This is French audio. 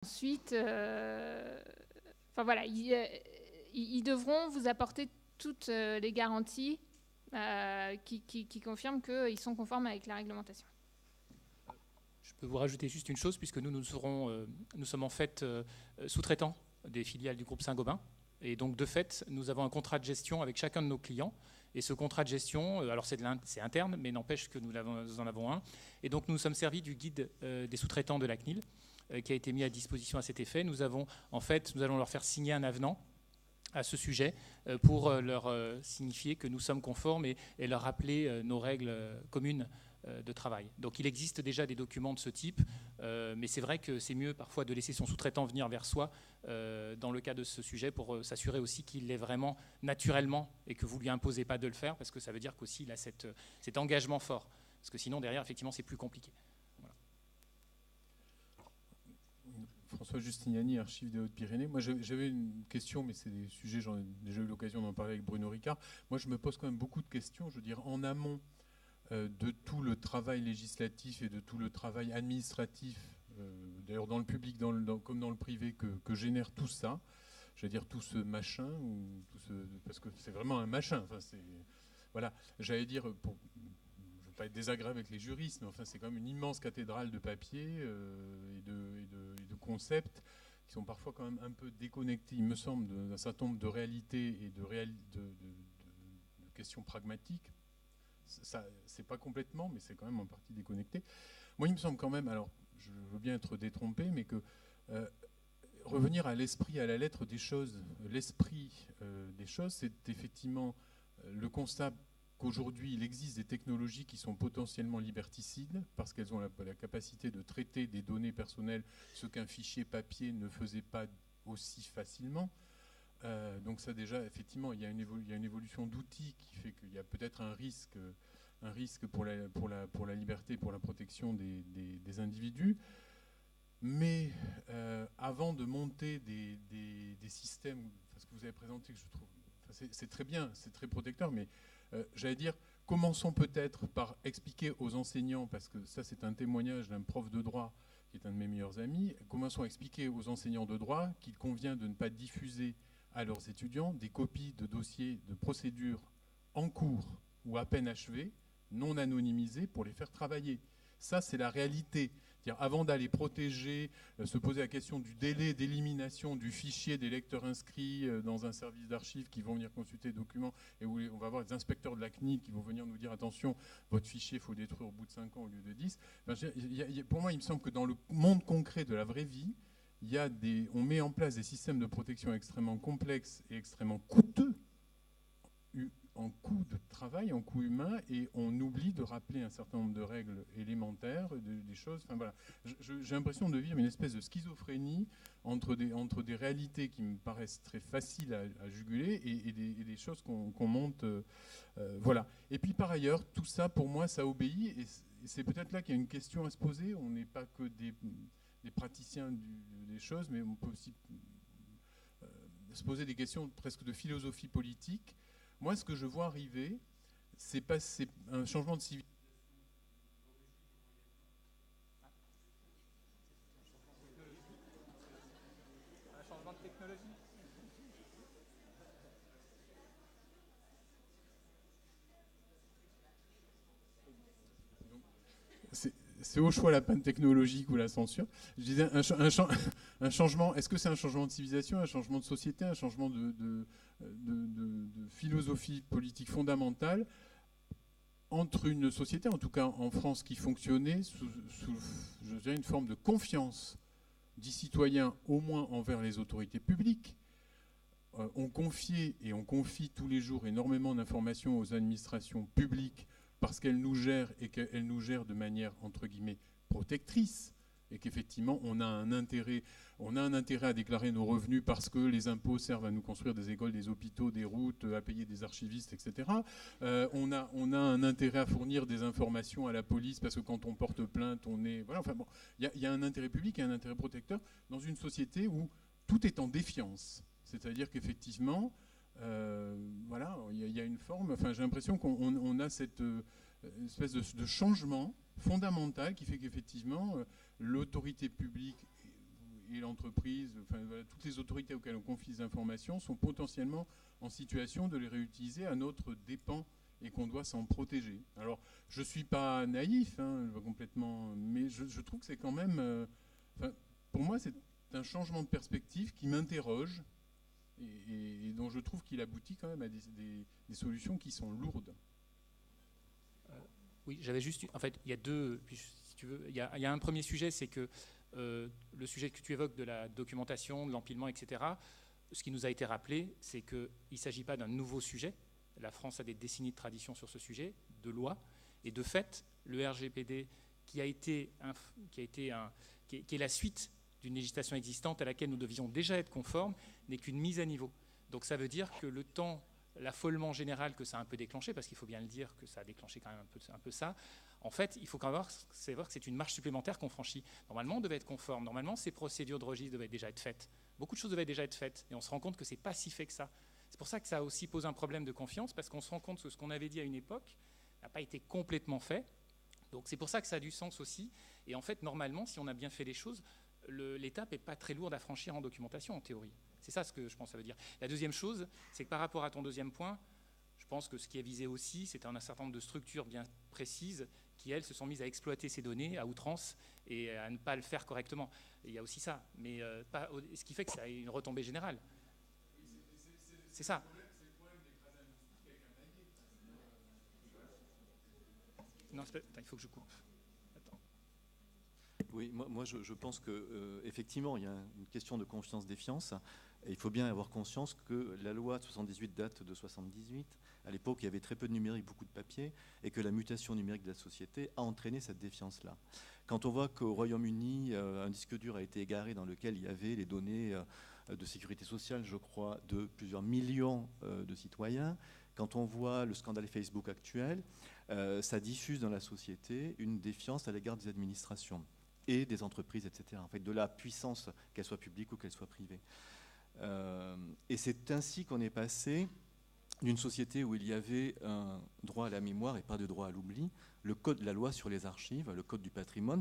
Ensuite, enfin voilà, ils devront vous apporter toutes les garanties qui confirment qu'ils sont conformes avec la réglementation. Je peux vous rajouter juste une chose, puisque nous sommes en fait sous-traitants des filiales du groupe Saint-Gobain. Et donc, de fait, nous avons un contrat de gestion avec chacun de nos clients. Et ce contrat de gestion, alors c'est interne, mais n'empêche que nous en avons un. Et donc, nous sommes servis du guide des sous-traitants de la CNIL, qui a été mis à disposition à cet effet. Nous allons leur faire signer un avenant à ce sujet pour leur signifier que nous sommes conformes et leur rappeler nos règles communes de travail. Donc il existe déjà des documents de ce type, mais c'est vrai que c'est mieux parfois de laisser son sous-traitant venir vers soi dans le cas de ce sujet pour s'assurer aussi qu'il l'est vraiment naturellement et que vous ne lui imposez pas de le faire, parce que ça veut dire qu'aussi il a cet engagement fort. Parce que sinon derrière, effectivement, c'est plus compliqué. Voilà. François Justiniani, Archives des Hautes-Pyrénées. Moi, j'avais une question, mais c'est des sujets, j'en ai déjà eu l'occasion d'en parler avec Bruno Ricard. Moi, je me pose quand même beaucoup de questions, je veux dire, en amont de tout le travail législatif et de tout le travail administratif, d'ailleurs dans le public comme dans le privé, que génère tout ça. Je veux dire, tout ce machin, parce que c'est vraiment un machin. Enfin, voilà, j'allais dire, je ne veux pas être désagréable avec les juristes, mais enfin, c'est quand même une immense cathédrale de papier et de concepts qui sont parfois quand même un peu déconnectés, il me semble, d'un certain nombre de réalités et de questions pragmatiques. Ça, c'est pas complètement, mais c'est quand même en partie déconnecté. Moi, il me semble quand même, alors je veux bien être détrompé, mais que revenir à l'esprit, à la lettre des choses, l'esprit des choses, c'est effectivement le constat qu'aujourd'hui, il existe des technologies qui sont potentiellement liberticides, parce qu'elles ont la capacité de traiter des données personnelles, ce qu'un fichier papier ne faisait pas aussi facilement. Donc ça déjà, effectivement, il y a une évolution d'outils qui fait qu'il y a peut-être un risque pour la liberté, pour la protection des individus. Mais avant de monter des systèmes, ce que vous avez présenté, que je trouve, c'est très bien, c'est très protecteur, mais j'allais dire, commençons peut-être par expliquer aux enseignants, parce que ça c'est un témoignage d'un prof de droit qui est un de mes meilleurs amis, commençons à expliquer aux enseignants de droit qu'il convient de ne pas diffuser à leurs étudiants des copies de dossiers de procédures en cours ou à peine achevées, non anonymisées, pour les faire travailler. Ça, c'est la réalité. C'est-à-dire, avant d'aller protéger, se poser la question du délai d'élimination du fichier des lecteurs inscrits dans un service d'archives qui vont venir consulter les documents, et où on va avoir des inspecteurs de la CNIL qui vont venir nous dire attention, votre fichier, il faut le détruire au bout de 5 ans au lieu de 10. Enfin, pour moi, il me semble que dans le monde concret de la vraie vie, on met en place des systèmes de protection extrêmement complexes et extrêmement coûteux en coût de travail, en coût humain, et on oublie de rappeler un certain nombre de règles élémentaires, des choses. Enfin voilà, j'ai l'impression de vivre une espèce de schizophrénie entre des réalités qui me paraissent très faciles à juguler et des choses qu'on monte. Voilà. Et puis par ailleurs, tout ça, pour moi, ça obéit, et c'est peut-être là qu'il y a une question à se poser. On n'est pas que des praticiens des choses, mais on peut aussi se poser des questions presque de philosophie politique. Moi, ce que je vois arriver, c'est un changement de civilisation. Un changement de technologie. C'est au choix la panne technologique ou la censure. Je disais un changement. Est-ce que c'est un changement de civilisation, un changement de société, un changement de philosophie politique fondamentale entre une société, en tout cas en France, qui fonctionnait sous je dirais, une forme de confiance des citoyens, au moins envers les autorités publiques. On confiait et on confie tous les jours énormément d'informations aux administrations publiques parce qu'elles nous gèrent et qu'elles nous gèrent de manière, entre guillemets, protectrice, et qu'effectivement, on a un intérêt à déclarer nos revenus parce que les impôts servent à nous construire des écoles, des hôpitaux, des routes, à payer des archivistes, etc. On a un intérêt à fournir des informations à la police parce que quand on porte plainte, on est... Voilà, enfin bon, il y a un intérêt public et un intérêt protecteur dans une société où tout est en défiance. C'est-à-dire qu'effectivement... voilà, il y a une forme, enfin j'ai l'impression qu'on a cette espèce de changement fondamental qui fait qu'effectivement l'autorité publique et l'entreprise, enfin, voilà, toutes les autorités auxquelles on confie des informations sont potentiellement en situation de les réutiliser à notre dépens et qu'on doit s'en protéger. Alors, je ne suis pas naïf, hein, complètement, mais je trouve que c'est quand même... pour moi, c'est un changement de perspective qui m'interroge et dont je trouve qu'il aboutit quand même à des solutions qui sont lourdes. Oui, j'avais juste... En fait, il y a deux... Si tu veux, il y a un premier sujet, c'est que le sujet que tu évoques de la documentation, de l'empilement, etc., ce qui nous a été rappelé, c'est qu'il ne s'agit pas d'un nouveau sujet. La France a des décennies de tradition sur ce sujet, de loi. Et de fait, le RGPD, qui est la suite d'une législation existante à laquelle nous devions déjà être conformes, n'est qu'une mise à niveau. Donc ça veut dire que le temps, l'affolement général que ça a un peu déclenché, parce qu'il faut bien le dire que ça a déclenché quand même un peu ça, en fait, il faut quand même savoir que c'est une marche supplémentaire qu'on franchit. Normalement, on devait être conforme. Normalement, ces procédures de registre devaient déjà être faites. Beaucoup de choses devaient déjà être faites. Et on se rend compte que ce n'est pas si fait que ça. C'est pour ça que ça aussi pose un problème de confiance, parce qu'on se rend compte que ce qu'on avait dit à une époque n'a pas été complètement fait. Donc c'est pour ça que ça a du sens aussi. Et en fait, normalement, si on a bien fait les choses, l'étape n'est pas très lourde à franchir en documentation, en théorie. C'est ça ce que je pense que ça veut dire. La deuxième chose, c'est que par rapport à ton deuxième point, je pense que ce qui est visé aussi, c'est un certain nombre de structures bien précises qui, elles, se sont mises à exploiter ces données à outrance et à ne pas le faire correctement. Et il y a aussi ça, mais ce qui fait que ça a une retombée générale. C'est ça. Non, attends, il faut que je coupe. Attends. Oui, moi je pense qu'effectivement, il y a une question de confiance-défiance. Et il faut bien avoir conscience que la loi de 78 date de 78. À l'époque, il y avait très peu de numérique, beaucoup de papier, et que la mutation numérique de la société a entraîné cette défiance-là. Quand on voit qu'au Royaume-Uni, un disque dur a été égaré dans lequel il y avait les données de sécurité sociale, je crois, de plusieurs millions de citoyens, quand on voit le scandale Facebook actuel, ça diffuse dans la société une défiance à l'égard des administrations et des entreprises, etc. En fait, de la puissance, qu'elle soit publique ou qu'elle soit privée. Et c'est ainsi qu'on est passé d'une société où il y avait un droit à la mémoire et pas de droit à l'oubli, la loi sur les archives, le code du patrimoine,